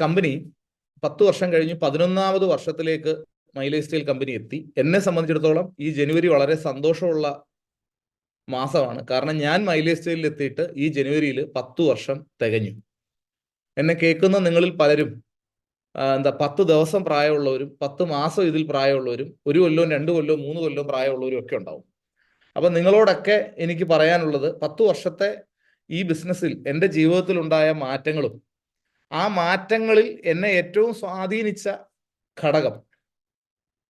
Company 10 വർഷം കഴിഞ്ഞ് 11ാമത് വർഷത്തിലേക്ക് മൈലേജ് സ്റ്റൈൽ കമ്പനി എത്തി. എന്നെ സംബന്ധിച്ചിടത്തോളം ഈ ജനുവരി വളരെ സന്തോഷമുള്ള മാസമാണ്. കാരണം ഞാൻ മൈലേജ് സ്റ്റൈലിൽ എത്തിയിട്ട് ഈ ജനുവരിയിൽ 10 വർഷം തികഞ്ഞു. എന്നെ കേൾക്കുന്ന നിങ്ങളിൽ പലരും 10 ദിവസം പ്രായമുള്ളവരും 10 മാസം ഇതിൽ പ്രായമുള്ളവരും 1 കൊല്ലവും 2 കൊല്ലവും 3 കൊല്ലവും പ്രായമുള്ളവരും ഒക്കെ ഉണ്ടാവും. അപ്പം നിങ്ങളോടൊക്കെ എനിക്ക് പറയാനുള്ളത് 10 വർഷത്തെ ഈ ബിസിനസ്സിൽ എൻ്റെ ജീവിതത്തിൽ ഉണ്ടായ മാറ്റങ്ങളും ആ മാറ്റങ്ങളിൽ എന്നെ ഏറ്റവും സ്വാധീനിച്ച ഘടകം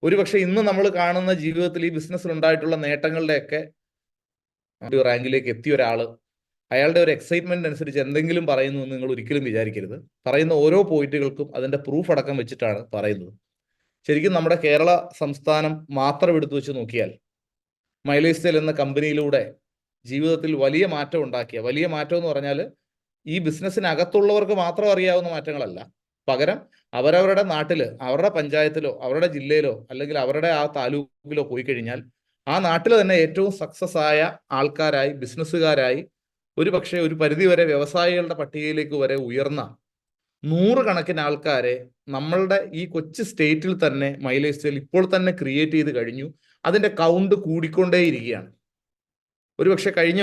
ഒരുപക്ഷെ ഇന്ന് നമ്മൾ കാണുന്ന ജീവിതത്തിൽ ഈ ബിസിനസ്സിൽ ഉണ്ടായിട്ടുള്ള നേട്ടങ്ങളുടെയൊക്കെ ഒരു റാങ്കിലേക്ക് എത്തിയ ഒരാള് അയാളുടെ ഒരു എക്സൈറ്റ്മെന്റ് അനുസരിച്ച് എന്തെങ്കിലും പറയുന്നു എന്ന് നിങ്ങൾ ഒരിക്കലും വിചാരിക്കരുത്. പറയുന്ന ഓരോ പോയിന്റുകൾക്കും അതിന്റെ പ്രൂഫ് അടക്കം വെച്ചിട്ടാണ് പറയുന്നത്. ശരിക്കും നമ്മുടെ കേരള സംസ്ഥാനം മാത്രം എടുത്തു വെച്ച് നോക്കിയാൽ മൈലേജ് സ്റ്റൈൽ എന്ന കമ്പനിയിലൂടെ ജീവിതത്തിൽ വലിയ മാറ്റം ഉണ്ടാക്കിയ, വലിയ മാറ്റം എന്ന് പറഞ്ഞാൽ ഈ ബിസിനസ്സിനകത്തുള്ളവർക്ക് മാത്രം അറിയാവുന്ന മാറ്റങ്ങളല്ല, പകരം അവരവരുടെ നാട്ടില്, അവരുടെ പഞ്ചായത്തിലോ അവരുടെ ജില്ലയിലോ അല്ലെങ്കിൽ അവരുടെ ആ താലൂക്കിലോ പോയി കഴിഞ്ഞാൽ ആ നാട്ടിൽ തന്നെ ഏറ്റവും സക്സസ് ആയ ആൾക്കാരായി, ബിസിനസ്സുകാരായി, ഒരു പക്ഷേ ഒരു പരിധിവരെ വ്യവസായികളുടെ പട്ടികയിലേക്ക് വരെ ഉയർന്ന 100 കണക്കിന് ആൾക്കാരെ നമ്മളുടെ ഈ കൊച്ചു സ്റ്റേറ്റിൽ തന്നെ മൈലേജ് സ്റ്റൈൽ ഇപ്പോൾ തന്നെ ക്രിയേറ്റ് ചെയ്ത് കഴിഞ്ഞു. അതിന്റെ കൗണ്ട് കൂടിക്കൊണ്ടേയിരിക്കുകയാണ്. ഒരുപക്ഷെ കഴിഞ്ഞ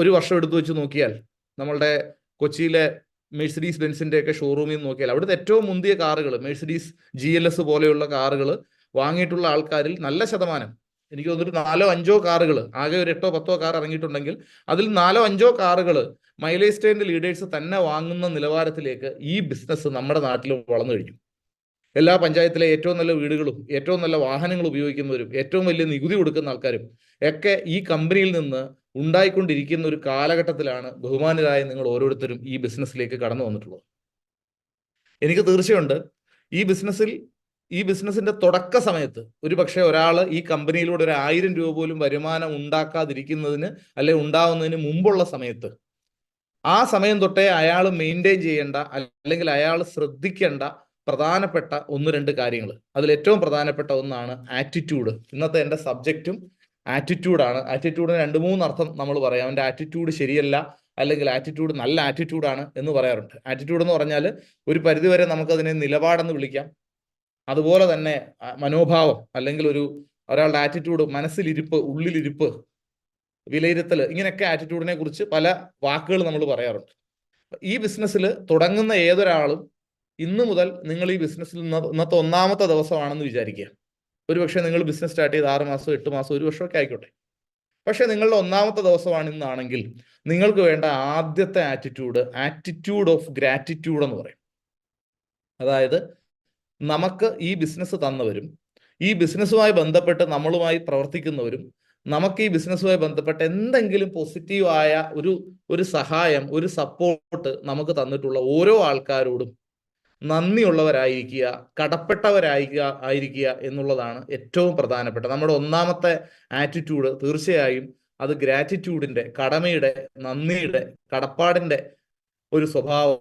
ഒരു വർഷം എടുത്തു വെച്ച് നോക്കിയാൽ നമ്മളുടെ കൊച്ചിയിലെ മെഴ്സിഡീസ് ബെൻസിന്റെ ഒക്കെ ഷോറൂമിൽ നോക്കിയാൽ അവിടുത്തെ ഏറ്റവും മുന്തിയ കാറുകൾ, മെഴ്സിഡീസ് GLS പോലെയുള്ള കാറുകൾ വാങ്ങിയിട്ടുള്ള ആൾക്കാരിൽ നല്ല ശതമാനം, എനിക്ക് തോന്നുന്നു 4-5 കാറുകൾ, ആകെ ഒരു 8-10 കാർ ഇറങ്ങിയിട്ടുണ്ടെങ്കിൽ അതിൽ 4-5 കാറുകൾ മൈലേജ് സ്റ്റൈലിന്റെ ലീഡേഴ്സ് തന്നെ വാങ്ങുന്ന നിലവാരത്തിലേക്ക് ഈ ബിസിനസ് നമ്മുടെ നാട്ടിൽ വളർന്നു കഴിഞ്ഞു. എല്ലാ പഞ്ചായത്തിലെ ഏറ്റവും നല്ല വീടുകളും ഏറ്റവും നല്ല വാഹനങ്ങൾ ഉപയോഗിക്കുന്നവരും ഏറ്റവും വലിയ നികുതി കൊടുക്കുന്ന ആൾക്കാരും ഒക്കെ ഈ കമ്പനിയിൽ നിന്ന് ഉണ്ടായിക്കൊണ്ടിരിക്കുന്ന ഒരു കാലഘട്ടത്തിലാണ് ബഹുമാനരായ നിങ്ങൾ ഓരോരുത്തരും ഈ ബിസിനസ്സിലേക്ക് കടന്നു വന്നിട്ടുള്ളത്. എനിക്ക് തീർച്ചയുണ്ട് ഈ ബിസിനസ്സിന്റെ തുടക്ക സമയത്ത് ഒരുപക്ഷെ ഒരാൾ ഈ കമ്പനിയിലൂടെ ഒരു 1000 രൂപ പോലും വരുമാനം ഉണ്ടാക്കാതിരിക്കുന്നതിന് അല്ലെ ഉണ്ടാവുന്നതിന് മുമ്പുള്ള സമയത്ത് ആ സമയം തൊട്ടേ അയാൾ മെയിൻറ്റെയിൻ ചെയ്യേണ്ട അല്ലെങ്കിൽ അയാൾ ശ്രദ്ധിക്കേണ്ട പ്രധാനപ്പെട്ട 1-2 കാര്യങ്ങൾ, അതിൽ ഏറ്റവും പ്രധാനപ്പെട്ട ഒന്നാണ് ആറ്റിറ്റ്യൂഡ്. ഇന്നത്തെ എൻ്റെ സബ്ജക്റ്റും ആറ്റിറ്റ്യൂഡാണ്. ആറ്റിറ്റ്യൂഡിന് 2-3 അർത്ഥം നമ്മൾ പറയാം. എൻ്റെ ആറ്റിറ്റ്യൂഡ് ശരിയല്ല അല്ലെങ്കിൽ ആറ്റിറ്റ്യൂഡ് നല്ല ആറ്റിറ്റ്യൂഡാണ് എന്ന് പറയാറുണ്ട്. ആറ്റിറ്റ്യൂഡ് എന്ന് പറഞ്ഞാൽ ഒരു പരിധിവരെ നമുക്കതിനെ നിലപാടെന്ന് വിളിക്കാം. അതുപോലെ തന്നെ മനോഭാവം അല്ലെങ്കിൽ ഒരാളുടെ ആറ്റിറ്റ്യൂഡ്, മനസ്സിലിരിപ്പ്, ഉള്ളിലിരിപ്പ്, വിലയിരുത്തൽ, ഇങ്ങനെയൊക്കെ ആറ്റിറ്റ്യൂഡിനെ കുറിച്ച് പല വാക്കുകൾ നമ്മൾ പറയാറുണ്ട്. ഈ ബിസിനസ്സിൽ തുടങ്ങുന്ന ഏതൊരാളും ഇന്നു മുതൽ നിങ്ങൾ ഈ ബിസിനസ്സിൽ ഇന്നത്തെ 1ാമത്തെ ദിവസമാണെന്ന് വിചാരിക്കുക. ഒരുപക്ഷെ നിങ്ങൾ ബിസിനസ് സ്റ്റാർട്ട് ചെയ്ത് 6 മാസം 8 മാസം 1 വർഷമൊക്കെ ആയിക്കോട്ടെ. പക്ഷെ നിങ്ങളുടെ 1ാമത്തെ ദിവസമാണ് ഇന്നാണെങ്കിൽ നിങ്ങൾക്ക് വേണ്ട ആദ്യത്തെ ആറ്റിറ്റ്യൂഡ് ഓഫ് ഗ്രാറ്റിറ്റ്യൂഡ് എന്ന് പറയും. അതായത് നമുക്ക് ഈ ബിസിനസ് തന്നവരും ഈ ബിസിനസ്സുമായി ബന്ധപ്പെട്ട് നമ്മളുമായി പ്രവർത്തിക്കുന്നവരും നമുക്ക് ഈ ബിസിനസ്സുമായി ബന്ധപ്പെട്ട് എന്തെങ്കിലും പോസിറ്റീവായ ഒരു സഹായം, ഒരു സപ്പോർട്ട് നമുക്ക് തന്നിട്ടുള്ള ഓരോ ആൾക്കാരോടും നന്ദിയുള്ളവരായിരിക്കുക, കടപ്പെട്ടവരായിരിക്കുക എന്നുള്ളതാണ് ഏറ്റവും പ്രധാനപ്പെട്ട നമ്മുടെ 1ാമത്തെ ആറ്റിറ്റ്യൂഡ്. തീർച്ചയായും അത് ഗ്രാറ്റിറ്റ്യൂഡിന്റെ, കടമയുടെ, നന്ദിയുടെ, കടപ്പാടിന്റെ ഒരു സ്വഭാവം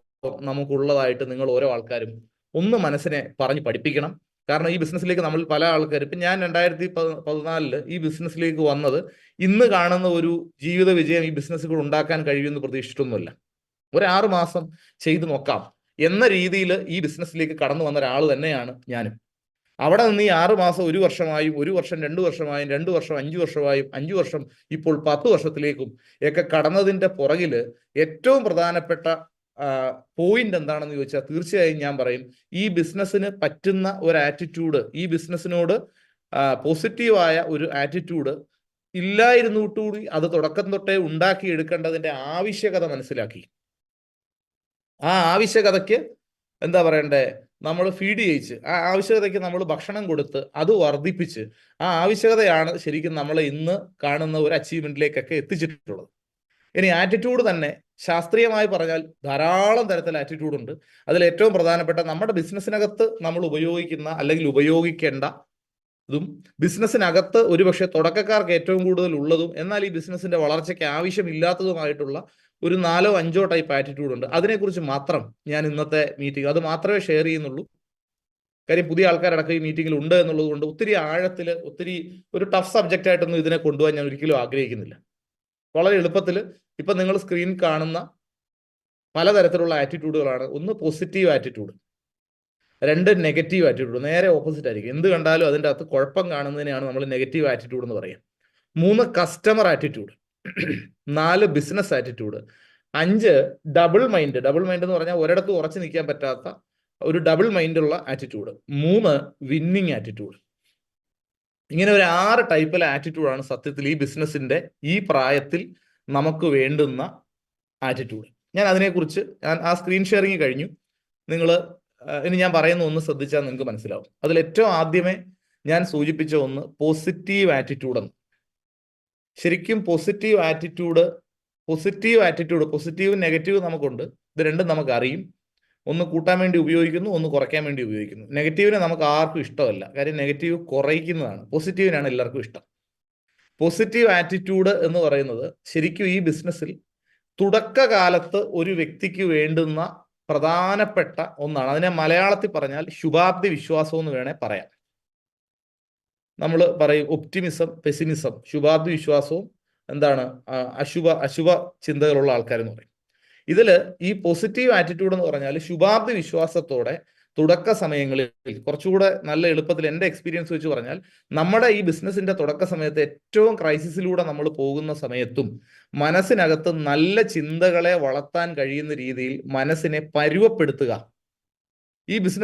നമുക്കുള്ളതായിട്ട് നിങ്ങൾ ഓരോ ആൾക്കാരും ഒന്ന് മനസ്സിനെ പറഞ്ഞ് പഠിപ്പിക്കണം. കാരണം ഈ ബിസിനസ്സിലേക്ക് നമ്മൾ പല ആൾക്കാരും, ഇപ്പം ഞാൻ 2014 ഈ ബിസിനസ്സിലേക്ക് വന്നത് ഇന്ന് കാണുന്ന ഒരു ജീവിത വിജയം ഈ ബിസിനസ്സുകൾ ഉണ്ടാക്കാൻ കഴിയുമെന്ന് പ്രതീക്ഷിച്ചിട്ടൊന്നുമല്ല. ഒരു 6 മാസം ചെയ്തു നോക്കാം എന്ന രീതിയിൽ ഈ ബിസിനസ്സിലേക്ക് കടന്നു വന്ന ഒരാൾ തന്നെയാണ് ഞാനും. അവിടെ നിന്ന് ഈ 6 മാസം 1 വർഷമായും, 1 വർഷം 2 വർഷമായും, 2 വർഷം 5 വർഷമായും, 5 വർഷം ഇപ്പോൾ 10 വർഷത്തിലേക്കും ഒക്കെ കടന്നതിന്റെ പുറകില് ഏറ്റവും പ്രധാനപ്പെട്ട പോയിന്റ് എന്താണെന്ന് ചോദിച്ചാൽ തീർച്ചയായും ഞാൻ പറയും, ഈ ബിസിനസ്സിന് പറ്റുന്ന ഒരു ആറ്റിറ്റ്യൂഡ്, ഈ ബിസിനസ്സിനോട് പോസിറ്റീവായ ഒരു ആറ്റിറ്റ്യൂഡ് ഇല്ലായിരുന്നുകൂടി അത് തുടക്കം തൊട്ടേ ഉണ്ടാക്കിയെടുക്കേണ്ടതിന്റെ ആവശ്യകത മനസ്സിലാക്കി. ആ ആവശ്യകതയ്ക്ക് എന്താ പറയണ്ടേ, നമ്മൾ ഫീഡ് ചെയ്യിച്ച്, ആ ആവശ്യകതയ്ക്ക് നമ്മൾ ഭക്ഷണം കൊടുത്ത് അത് വർദ്ധിപ്പിച്ച്, ആ ആവശ്യകതയാണ് ശരിക്കും നമ്മളെ ഇന്ന് കാണുന്ന ഒരു അച്ചീവ്മെന്റിലേക്കൊക്കെ എത്തിച്ചിട്ടുള്ളത്. ഇനി ആറ്റിറ്റ്യൂഡ് തന്നെ ശാസ്ത്രീയമായി പറഞ്ഞാൽ ധാരാളം തരത്തിൽ ആറ്റിറ്റ്യൂഡ് ഉണ്ട്. അതിൽ ഏറ്റവും പ്രധാനപ്പെട്ട നമ്മുടെ ബിസിനസ്സിനകത്ത് നമ്മൾ ഉപയോഗിക്കുന്ന അല്ലെങ്കിൽ ഉപയോഗിക്കേണ്ട ഇതും, ബിസിനസ്സിനകത്ത് ഒരുപക്ഷെ തുടക്കക്കാർക്ക് ഏറ്റവും കൂടുതൽ ഉള്ളതും എന്നാൽ ഈ ബിസിനസ്സിന്റെ വളർച്ചയ്ക്ക് ആവശ്യമില്ലാത്തതുമായിട്ടുള്ള ഒരു 4-5 ടൈപ്പ് ആറ്റിറ്റ്യൂഡ് ഉണ്ട്. അതിനെക്കുറിച്ച് മാത്രം ഞാൻ ഇന്നത്തെ മീറ്റിംഗ് അത് മാത്രമേ ഷെയർ ചെയ്യുന്നുള്ളൂ. കാര്യം പുതിയ ആൾക്കാരടക്കം ഈ മീറ്റിംഗിൽ ഉണ്ട് എന്നുള്ളത് കൊണ്ട് ഒത്തിരി ആഴത്തിൽ, ഒത്തിരി ഒരു ടഫ് സബ്ജക്റ്റ് ആയിട്ടൊന്നും ഇതിനെ കൊണ്ടുപോകാൻ ഞാൻ ഒരിക്കലും ആഗ്രഹിക്കുന്നില്ല. വളരെ എളുപ്പത്തിൽ ഇപ്പൊ നിങ്ങൾ സ്ക്രീൻ കാണുന്ന പലതരത്തിലുള്ള ആറ്റിറ്റ്യൂഡുകളാണ്. ഒന്ന് പോസിറ്റീവ് ആറ്റിറ്റ്യൂഡ്, രണ്ട് നെഗറ്റീവ് ആറ്റിറ്റ്യൂഡ്. നേരെ ഓപ്പോസിറ്റ് ആയിരിക്കും. എന്ത് കണ്ടാലും അതിൻ്റെ അകത്ത് കുഴപ്പം കാണുന്നതിനെയാണ് നമ്മൾ നെഗറ്റീവ് ആറ്റിറ്റ്യൂഡ് എന്ന് പറയുക. 3 customer attitude, 4 business attitude, 5 double mind. Double mind എന്ന് പറഞ്ഞാൽ ഒരിടത്ത് ഉറച്ചു നിൽക്കാൻ പറ്റാത്ത ഒരു ഡബിൾ മൈൻഡുള്ള ആറ്റിറ്റ്യൂഡ്, 3 വിന്നിങ് ആറ്റിറ്റ്യൂഡ്. ഇങ്ങനെ ഒരു 6 ടൈപ്പിലെ ആറ്റിറ്റ്യൂഡാണ് സത്യത്തിൽ ഈ ബിസിനസിന്റെ ഈ പ്രായത്തിൽ നമുക്ക് വേണ്ടുന്ന ആറ്റിറ്റ്യൂഡ്. ഞാൻ അതിനെക്കുറിച്ച് ആ സ്ക്രീൻ ഷെയറിങ് കഴിഞ്ഞു. നിങ്ങൾ ഇനി ഞാൻ പറയുന്ന ഒന്ന് ശ്രദ്ധിച്ചാൽ നിങ്ങൾക്ക് മനസ്സിലാവും. അതിൽ ഏറ്റവും ആദ്യമേ ഞാൻ സൂചിപ്പിച്ച ഒന്ന് പോസിറ്റീവ് ആറ്റിറ്റ്യൂഡ് എന്ന്. ശരിക്കും പോസിറ്റീവ് ആറ്റിറ്റ്യൂഡ്, പോസിറ്റീവ് നെഗറ്റീവ് നമുക്കുണ്ട്. ഇത് രണ്ടും നമുക്ക് അറിയും. ഒന്ന് കൂട്ടാൻ വേണ്ടി ഉപയോഗിക്കുന്നു, ഒന്ന് കുറയ്ക്കാൻ വേണ്ടി ഉപയോഗിക്കുന്നു. നെഗറ്റീവിനെ നമുക്ക് ആർക്കും ഇഷ്ടമല്ല, കാര്യം നെഗറ്റീവ് കുറയ്ക്കുന്നതാണ്. പോസിറ്റീവിനാണ് എല്ലാവർക്കും ഇഷ്ടം. പോസിറ്റീവ് ആറ്റിറ്റ്യൂഡ് എന്ന് പറയുന്നത് ശരിക്കും ഈ ബിസിനസ്സിൽ തുടക്കകാലത്ത് ഒരു വ്യക്തിക്ക് വേണ്ടുന്ന പ്രധാനപ്പെട്ട ഒന്നാണ്. അതിനെ മലയാളത്തിൽ പറഞ്ഞാൽ ശുഭാപ്തി വിശ്വാസം എന്ന് വേണേൽ പറയാം. നമ്മൾ പറയും ഒപ്റ്റിമിസം, പെസിമിസം. ശുഭാപ്തി വിശ്വാസവും എന്താണ്, അശുഭ ചിന്തകളുള്ള ആൾക്കാരെന്ന് പറയും. ഇതിൽ ഈ പോസിറ്റീവ് ആറ്റിറ്റ്യൂഡ് എന്ന് പറഞ്ഞാൽ ശുഭാപ്തി വിശ്വാസത്തോടെ തുടക്ക സമയങ്ങളിൽ കുറച്ചുകൂടെ നല്ല എളുപ്പത്തിൽ, എൻ്റെ എക്സ്പീരിയൻസ് വെച്ച് പറഞ്ഞാൽ, നമ്മുടെ ഈ ബിസിനസിന്റെ തുടക്ക സമയത്ത് ഏറ്റവും ക്രൈസിസിലൂടെ നമ്മൾ പോകുന്ന സമയത്തും മനസ്സിനകത്ത് നല്ല ചിന്തകളെ വളർത്താൻ കഴിയുന്ന രീതിയിൽ മനസ്സിനെ പരുവപ്പെടുത്തുക. ഈ ബിസിനസ്